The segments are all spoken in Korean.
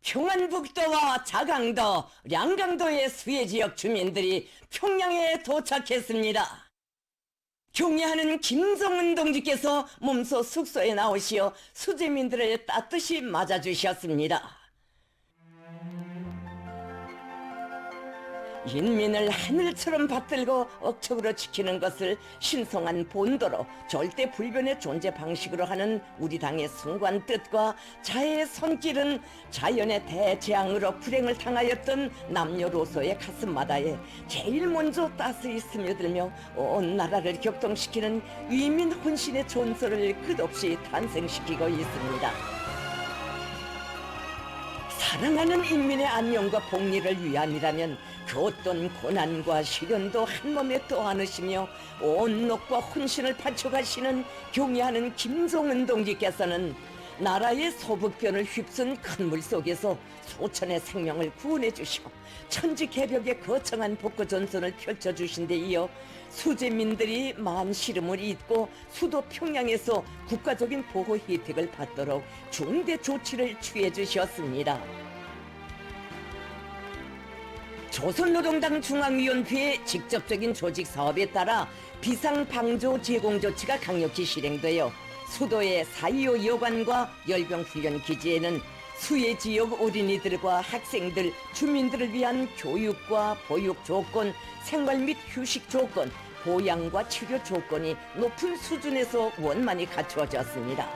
평안북도와 자강도, 량강도의 수해지역 주민들이 평양에 도착했습니다. 경애하는 김정은 동지께서 몸소 숙소에 나오시어 수재민들을 따뜻이 맞아주셨습니다. 인민을 하늘처럼 받들고 억척으로 지키는 것을 신성한 본도로 절대 불변의 존재 방식으로 하는 우리 당의 숭고한 뜻과 자해의 손길은 자연의 대재앙으로 불행을 당하였던 남녀로소의 가슴마다에 제일 먼저 따스히 스며들며 온 나라를 격동시키는 위민 혼신의 존소를 끝없이 탄생시키고 있습니다. 사랑하는 인민의 안녕과 복리를 위함이라면 그 어떤 고난과 시련도 한몸에 떠안으시며 온 녹과 혼신을 바쳐가시는 경애하는 김정은 동지께서는 나라의 소북변을 휩쓴 큰 물 속에서 수천의 생명을 구원해 주시고 천지개벽의 거창한 복구 전선을 펼쳐주신 데 이어 수재민들이 만 시름을 잇고 수도 평양에서 국가적인 보호 혜택을 받도록 중대 조치를 취해 주셨습니다. 조선노동당 중앙위원회의 직접적인 조직 사업에 따라 비상방조 제공 조치가 강력히 실행되어 수도의 4.25 여관과 열병훈련 기지에는 수해 지역 어린이들과 학생들, 주민들을 위한 교육과 보육 조건, 생활 및 휴식 조건, 보양과 치료 조건이 높은 수준에서 원만히 갖추어졌습니다.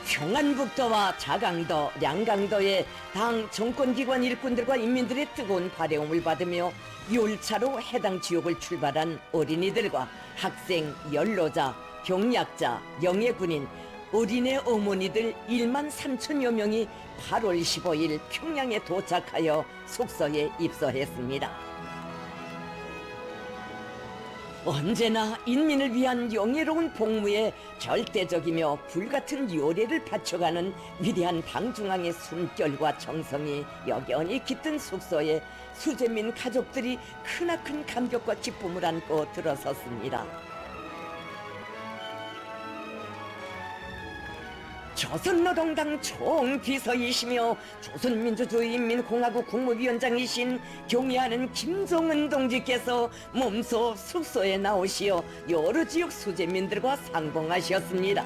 평안북도와 자강도, 량강도의 당 정권기관 일꾼들과 인민들의 뜨거운 발해움을 받으며 열차로 해당 지역을 출발한 어린이들과 학생, 연로자, 병약자, 영예군인, 어린애 어머니들 1만 3천여 명이 8월 15일 평양에 도착하여 숙소에 입소했습니다. 언제나 인민을 위한 영예로운 복무에 절대적이며 불같은 요래를 바쳐가는 위대한 당중앙의 숨결과 정성이 여전히 깃든 숙소에 수재민 가족들이 크나큰 감격과 기쁨을 안고 들어섰습니다. 조선노동당 총비서이시며 조선민주주의인민공화국 국무위원장이신 경애하는 김정은 동지께서 몸소 숙소에 나오시어 여러 지역 수재민들과 상봉하셨습니다.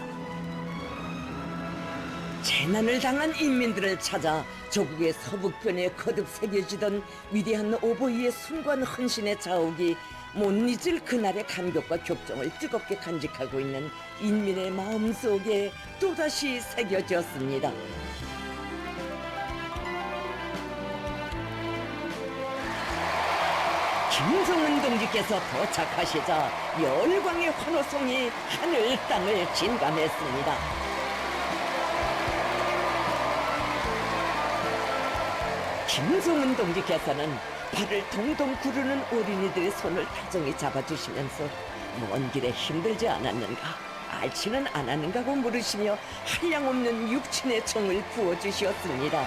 재난을 당한 인민들을 찾아 조국의 서북변에 거듭 새겨지던 위대한 오보이의 숭고한 헌신의 자욱이 못 잊을 그날의 감격과 격정을 뜨겁게 간직하고 있는 인민의 마음속에 또다시 새겨졌습니다. 김정은 동지께서 도착하시자 열광의 환호성이 하늘 땅을 진감했습니다. 김정은 동지께서는 발을 동동 구르는 어린이들의 손을 다정히 잡아주시면서 먼 길에 힘들지 않았는가, 앓지는 않았는가고 물으시며 한량없는 육친의 정을 부어주셨습니다.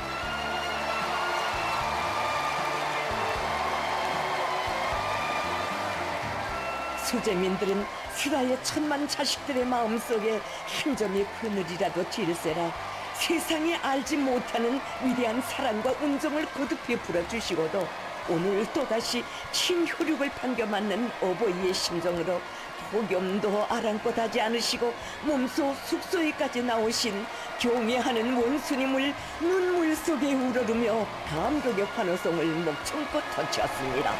수재민들은 슬하의 천만 자식들의 마음속에 한 점의 그늘이라도 질세라 세상에 알지 못하는 위대한 사랑과 은정을 거듭 베풀어 주시고도 오늘 또다시 친효력을 반겨맞는 어버이의 심정으로 폭염도 아랑곳 하지 않으시고 몸소 숙소에까지 나오신 경애하는 원수님을 눈물 속에 우러르며 감격의 환호성을 목청껏 터쳤습니다.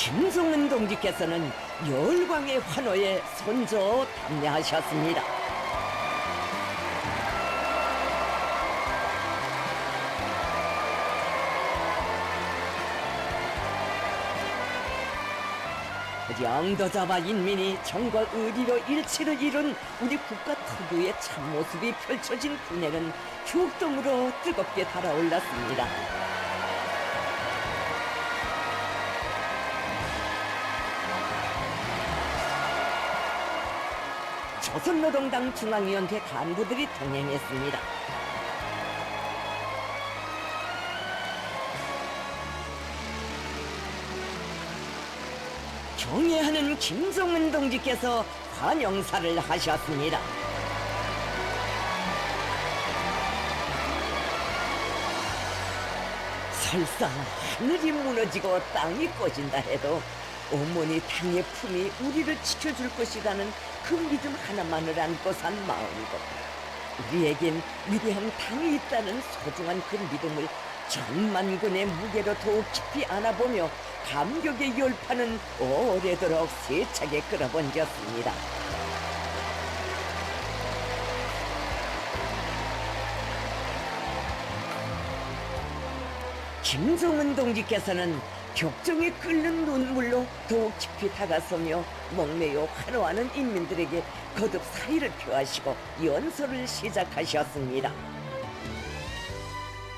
김정은 동지께서는 열광의 환호에 손저 답례하셨습니다. 영도자와 인민이 정과 의리로 일치를 이룬 우리 국가 특유의 참모습이 펼쳐진 군행은 격동으로 뜨겁게 달아올랐습니다. 조선노동당 중앙위원회 간부들이 동행했습니다. 경애하는 김정은 동지께서 환영사를 하셨습니다. 설사 하늘이 무너지고 땅이 꺼진다 해도 어머니 당의 품이 우리를 지켜줄 것이라는 그 믿음 하나만을 안고 산 마음이고, 우리에겐 위대한 당이 있다는 소중한 그 믿음을 천만군의 무게로 더욱 깊이 안아보며 감격의 열판은 오래도록 세차게 끌어번졌습니다. 김정은 동지께서는 격정에 끓는 눈물로 더욱 깊이 다가서며 목매어 환호하는 인민들에게 거듭 사의를 표하시고 연설을 시작하셨습니다.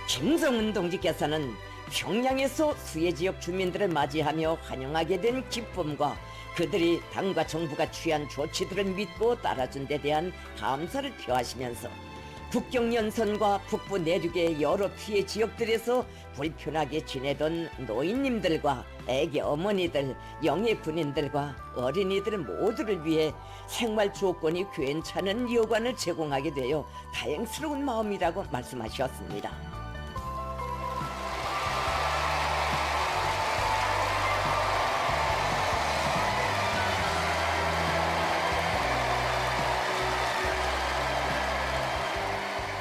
김정은 동지께서는 평양에서 수해 지역 주민들을 맞이하며 환영하게 된 기쁨과 그들이 당과 정부가 취한 조치들을 믿고 따라준 데 대한 감사를 표하시면서 국경 연선과 북부 내륙의 여러 피해 지역들에서 불편하게 지내던 노인님들과 애기 어머니들, 영예 군인들과 어린이들 모두를 위해 생활 조건이 괜찮은 여관을 제공하게 되어 다행스러운 마음이라고 말씀하셨습니다.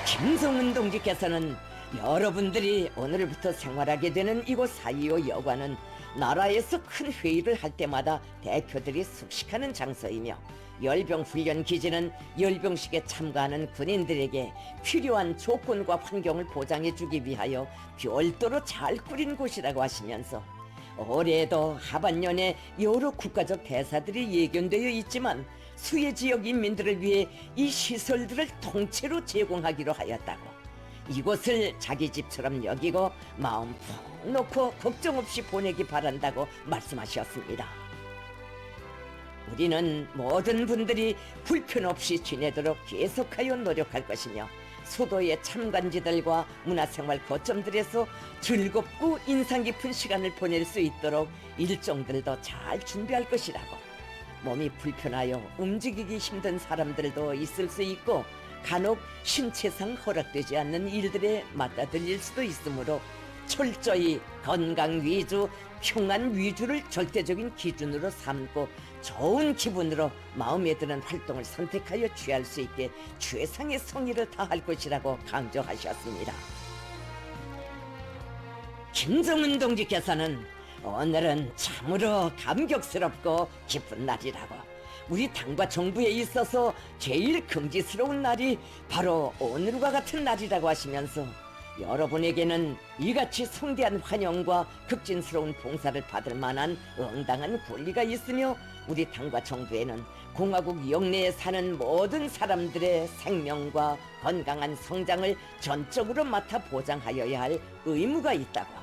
김정은 동지께서는 여러분들이 오늘부터 생활하게 되는 이곳 사이오 여관은 나라에서 큰 회의를 할 때마다 대표들이 숙식하는 장소이며, 열병훈련 기지는 열병식에 참가하는 군인들에게 필요한 조건과 환경을 보장해주기 위하여 별도로 잘 꾸린 곳이라고 하시면서, 올해에도 하반년에 여러 국가적 대사들이 예견되어 있지만 수해 지역 인민들을 위해 이 시설들을 통째로 제공하기로 하였다고, 이곳을 자기 집처럼 여기고 마음 푹 놓고 걱정 없이 보내기 바란다고 말씀하셨습니다. 우리는 모든 분들이 불편 없이 지내도록 계속하여 노력할 것이며, 수도의 참관지들과 문화생활 거점들에서 즐겁고 인상 깊은 시간을 보낼 수 있도록 일정들도 잘 준비할 것이라고, 몸이 불편하여 움직이기 힘든 사람들도 있을 수 있고 간혹 신체상 허락되지 않는 일들에 맞닥뜨릴 수도 있으므로 철저히 건강 위주, 평안 위주를 절대적인 기준으로 삼고 좋은 기분으로 마음에 드는 활동을 선택하여 취할 수 있게 최상의 성의를 다할 것이라고 강조하셨습니다. 김정은 동지께서는 오늘은 참으로 감격스럽고 기쁜 날이라고, 우리 당과 정부에 있어서 제일 긍지스러운 날이 바로 오늘과 같은 날이라고 하시면서, 여러분에게는 이같이 성대한 환영과 극진스러운 봉사를 받을 만한 응당한 권리가 있으며, 우리 당과 정부에는 공화국 영내에 사는 모든 사람들의 생명과 건강한 성장을 전적으로 맡아 보장하여야 할 의무가 있다고,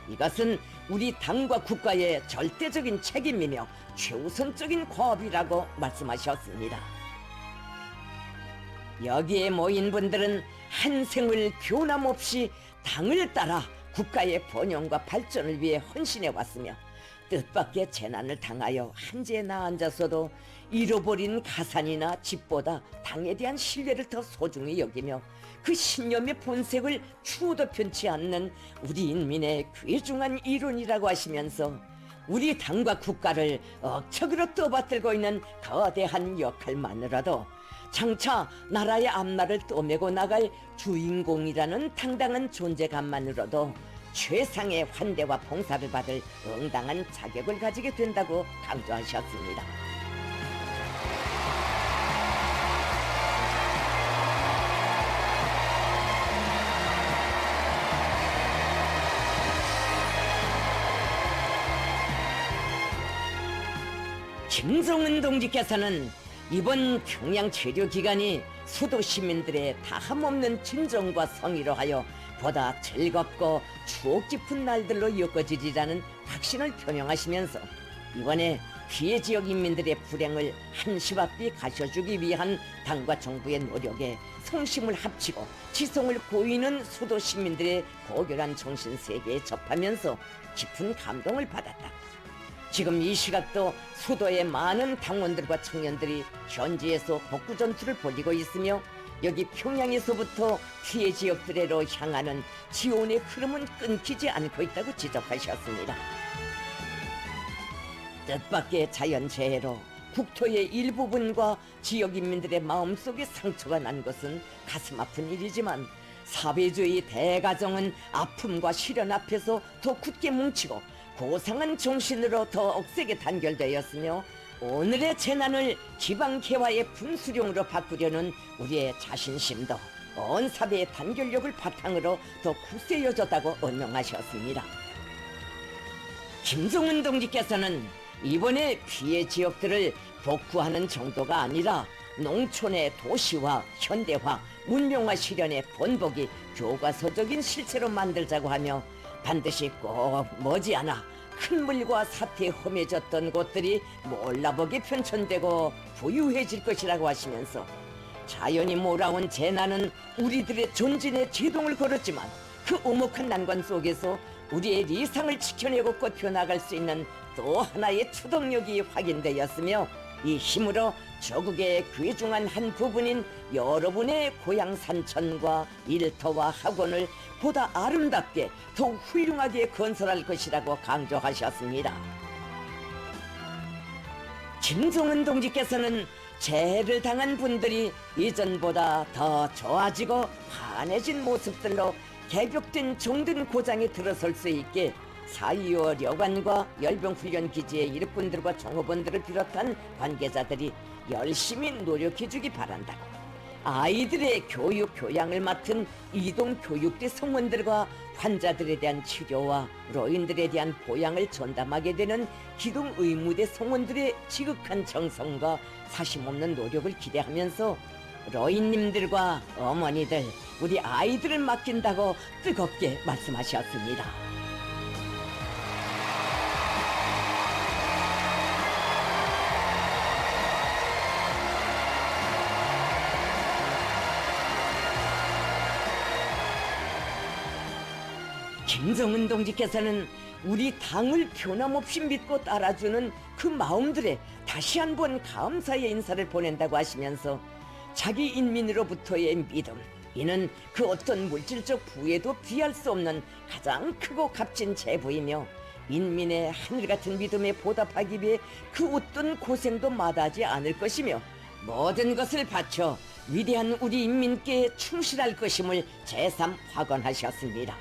이것은 우리 당과 국가의 절대적인 책임이며 최우선적인 과업이라고 말씀하셨습니다. 여기에 모인 분들은 한 생을 교남없이 당을 따라 국가의 번영과 발전을 위해 헌신해 왔으며, 뜻밖의 재난을 당하여 한지에 나앉아서도 잃어버린 가산이나 집보다 당에 대한 신뢰를 더 소중히 여기며 그 신념의 본색을 추호도 편치 않는 우리 인민의 귀중한 일원이라고 하시면서, 우리 당과 국가를 억척으로 떠받들고 있는 거대한 역할만으로도 장차 나라의 앞날을 떠매고 나갈 주인공이라는 당당한 존재감만으로도 최상의 환대와 봉사를 받을 응당한 자격을 가지게 된다고 강조하셨습니다. 김정은 동지께서는 이번 평양 체류 기간이 수도 시민들의 다함없는 진정과 성의로 하여 보다 즐겁고 추억 깊은 날들로 엮어지리라는 확신을 표명하시면서, 이번에 피해 지역 인민들의 불행을 한시 앞이 가셔주기 위한 당과 정부의 노력에 성심을 합치고 지성을 보이는 수도 시민들의 고결한 정신 세계에 접하면서 깊은 감동을 받았다. 지금 이 시각도 수도의 많은 당원들과 청년들이 현지에서 복구 전투를 벌이고 있으며 여기 평양에서부터 피해 지역들로 향하는 지원의 흐름은 끊기지 않고 있다고 지적하셨습니다. 뜻밖의 자연재해로 국토의 일부분과 지역인민들의 마음속에 상처가 난 것은 가슴 아픈 일이지만 사회주의 대가정은 아픔과 시련 앞에서 더 굳게 뭉치고 고상한 정신으로 더 억세게 단결되었으며 오늘의 재난을 지방개화의 분수령으로 바꾸려는 우리의 자신심도 온 사회의 단결력을 바탕으로 더 굳세여졌다고 언명하셨습니다. 김종은 동지께서는 이번에 피해 지역들을 복구하는 정도가 아니라 농촌의 도시화, 현대화, 문명화 실현의 번복이 교과서적인 실체로 만들자고 하며 반드시 꼭 머지않아 큰 물과 사태에 험해졌던 곳들이 몰라보게 편천되고 부유해질 것이라고 하시면서 자연이 몰아온 재난은 우리들의 존진에 제동을 걸었지만 그 오목한 난관 속에서 우리의 리상을 지켜내고 꽃펴나갈 수 있는 또 하나의 추동력이 확인되었으며 이 힘으로 조국의 귀중한 한 부분인 여러분의 고향 산천과 일터와 학원을 보다 아름답게 더욱 훌륭하게 건설할 것이라고 강조하셨습니다. 김종은 동지께서는 재해를 당한 분들이 이전보다 더 좋아지고 환해진 모습들로 개벽된 정든 고장에 들어설 수 있게 4.25 여관과 열병훈련기지의 일꾼들과 종업원들을 비롯한 관계자들이 열심히 노력해주기 바란다고 아이들의 교육, 교양을 맡은 이동교육대 성원들과 환자들에 대한 치료와 노인들에 대한 보양을 전담하게 되는 기동의무대 성원들의 지극한 정성과 사심없는 노력을 기대하면서 노인님들과 어머니들, 우리 아이들을 맡긴다고 뜨겁게 말씀하셨습니다. 김정은 동지께서는 우리 당을 변함없이 믿고 따라주는 그 마음들에 다시 한번 감사의 인사를 보낸다고 하시면서 자기 인민으로부터의 믿음, 이는 그 어떤 물질적 부에도 비할 수 없는 가장 크고 값진 재부이며 인민의 하늘같은 믿음에 보답하기 위해 그 어떤 고생도 마다하지 않을 것이며 모든 것을 바쳐 위대한 우리 인민께 충실할 것임을 재삼 확언하셨습니다.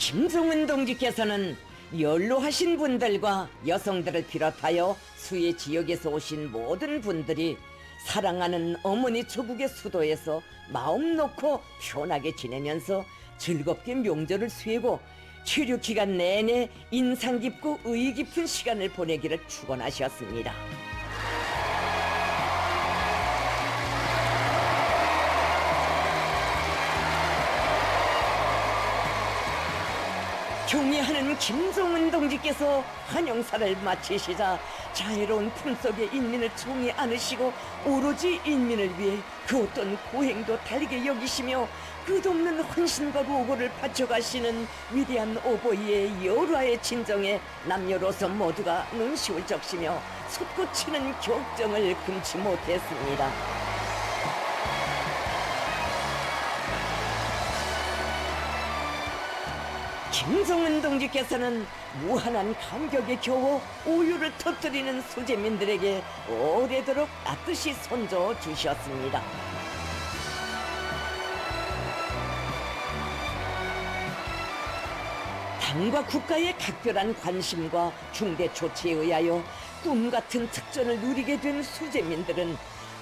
김종은 동지께서는 연로하신 분들과 여성들을 비롯하여 수해 지역에서 오신 모든 분들이 사랑하는 어머니 조국의 수도에서 마음 놓고 편하게 지내면서 즐겁게 명절을 쇠고 체류 기간 내내 인상 깊고 의의 깊은 시간을 보내기를 축원하셨습니다. 경의하는 김종은 동지께서 환영사를 마치시자 자애로운 품속의 인민을 총히 안으시고 오로지 인민을 위해 그 어떤 고행도 다르게 여기시며 끝없는 헌신과 노고를 바쳐가시는 위대한 오보이의 열화의 진정에 남녀로서 모두가 눈시울 적시며 솟구치는 격정을 금치 못했습니다. 김종은 동지께서는 무한한 감격에 겨워 우유를 터뜨리는 수재민들에게 오래도록 따뜻이 손줘 주셨습니다. 당과 국가의 각별한 관심과 중대 조치에 의하여 꿈같은 특전을 누리게 된 수재민들은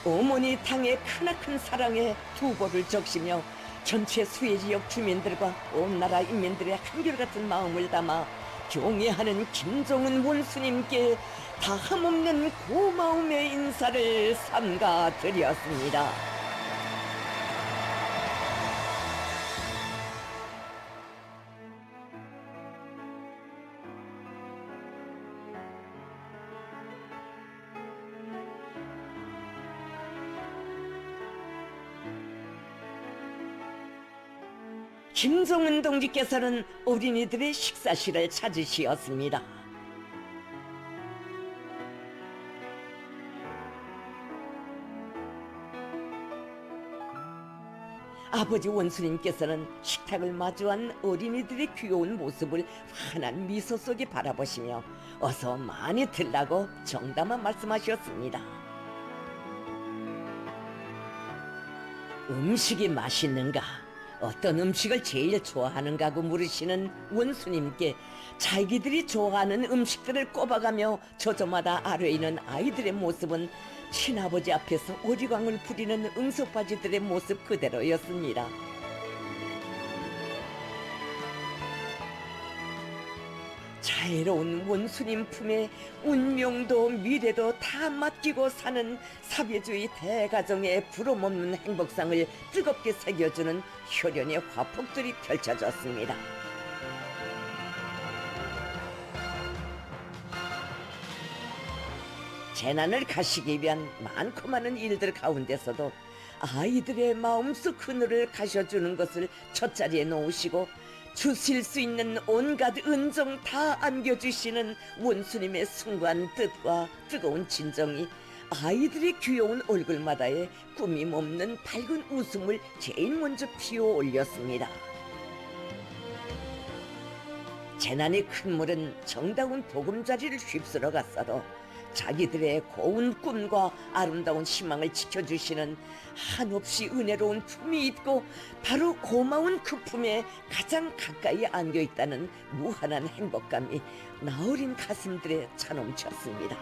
어머니 당의 크나큰 사랑에 두보를 적시며 전체 수해지역 주민들과 온 나라 인민들의 한결같은 마음을 담아 경애하는 김종은 원수님께 다함없는 고마움의 인사를 삼가 드렸습니다. 김종은 동지께서는 어린이들의 식사실을 찾으시었습니다. 아버지 원수님께서는 식탁을 마주한 어린이들의 귀여운 모습을 환한 미소 속에 바라보시며 어서 많이 들라고 정담아 말씀하셨습니다. 음식이 맛있는가? 어떤 음식을 제일 좋아하는가고 물으시는 원수님께 자기들이 좋아하는 음식들을 꼽아가며 저저마다 아뢰이는 아이들의 모습은 친아버지 앞에서 오리광을 부리는 응석바지들의 모습 그대로였습니다. 자애로운 원수님 품에 운명도 미래도 다 맡기고 사는 사회주의 대가정의 부러움없는 행복상을 뜨겁게 새겨주는 효련의 화폭들이 펼쳐졌습니다. 재난을 가시기 위한 많고 많은 일들 가운데서도 아이들의 마음속 그늘을 가셔주는 것을 첫자리에 놓으시고 주실 수 있는 온갖 은정 다 안겨주시는 원수님의 숭고한 뜻과 뜨거운 진정이 아이들의 귀여운 얼굴마다에 꾸밈 없는 밝은 웃음을 제일 먼저 피워 올렸습니다. 재난의 큰 물은 정다운 보금자리를 휩쓸어 갔어도 자기들의 고운 꿈과 아름다운 희망을 지켜주시는 한없이 은혜로운 품이 있고 바로 고마운 그 품에 가장 가까이 안겨있다는 무한한 행복감이 나어린 가슴들에 차넘쳤습니다.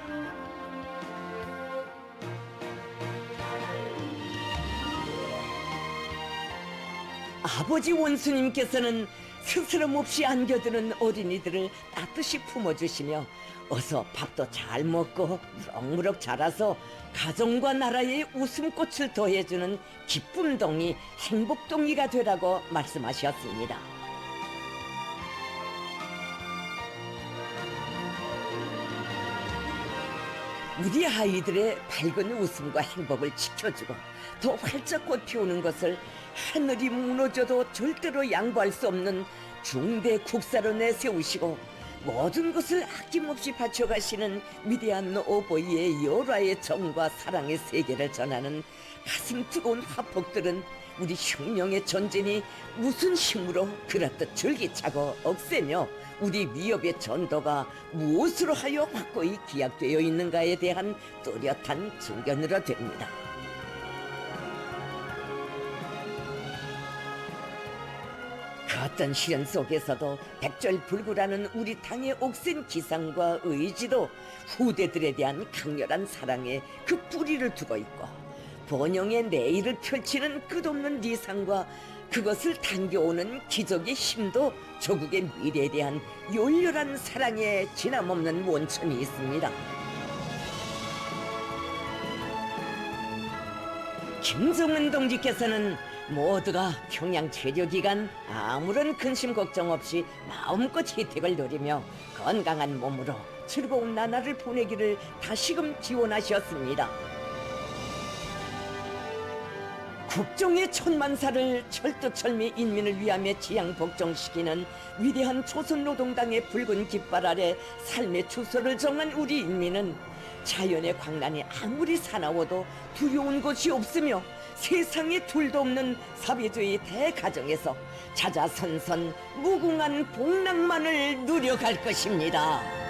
아버지 원수님께서는 스스럼 없이 안겨드는 어린이들을 따뜻이 품어주시며 어서 밥도 잘 먹고 무럭무럭 자라서 가정과 나라의 웃음꽃을 더해주는 기쁨동이 행복동이가 되라고 말씀하셨습니다. 우리 아이들의 밝은 웃음과 행복을 지켜주고 더 활짝 꽃 피우는 것을 하늘이 무너져도 절대로 양보할 수 없는 중대 국사로 내세우시고 모든 것을 아낌없이 바쳐가시는 위대한 오보이의 열화의 정과 사랑의 세계를 전하는 가슴 뜨거운 화폭들은 우리 혁명의 전쟁이 무슨 힘으로 그렇듯 줄기차고 억세며 우리 위협의 전도가 무엇으로 하여 확고히 기약되어 있는가에 대한 뚜렷한 증거로 됩니다. 그 어떤 시련 속에서도 백절불구라는 우리 당의 옥센 기상과 의지도 후대들에 대한 강렬한 사랑에 그 뿌리를 두고 있고 번영의 내일을 펼치는 끝없는 니상과 그것을 당겨오는 기적의 힘도 조국의 미래에 대한 열렬한 사랑에 지남없는 원천이 있습니다. 김정은 동지께서는 모두가 평양 체류 기간 아무런 근심 걱정 없이 마음껏 혜택을 누리며 건강한 몸으로 즐거운 나날을 보내기를 다시금 기원하셨습니다. 국종의 천만사를 철두철미 인민을 위하며 지향복종시키는 위대한 조선노동당의 붉은 깃발 아래 삶의 주소를 정한 우리 인민은 자연의 광란이 아무리 사나워도 두려운 것이 없으며 세상에 둘도 없는 사회주의 대가정에서 자자선선 무궁한 복락만을 누려갈 것입니다.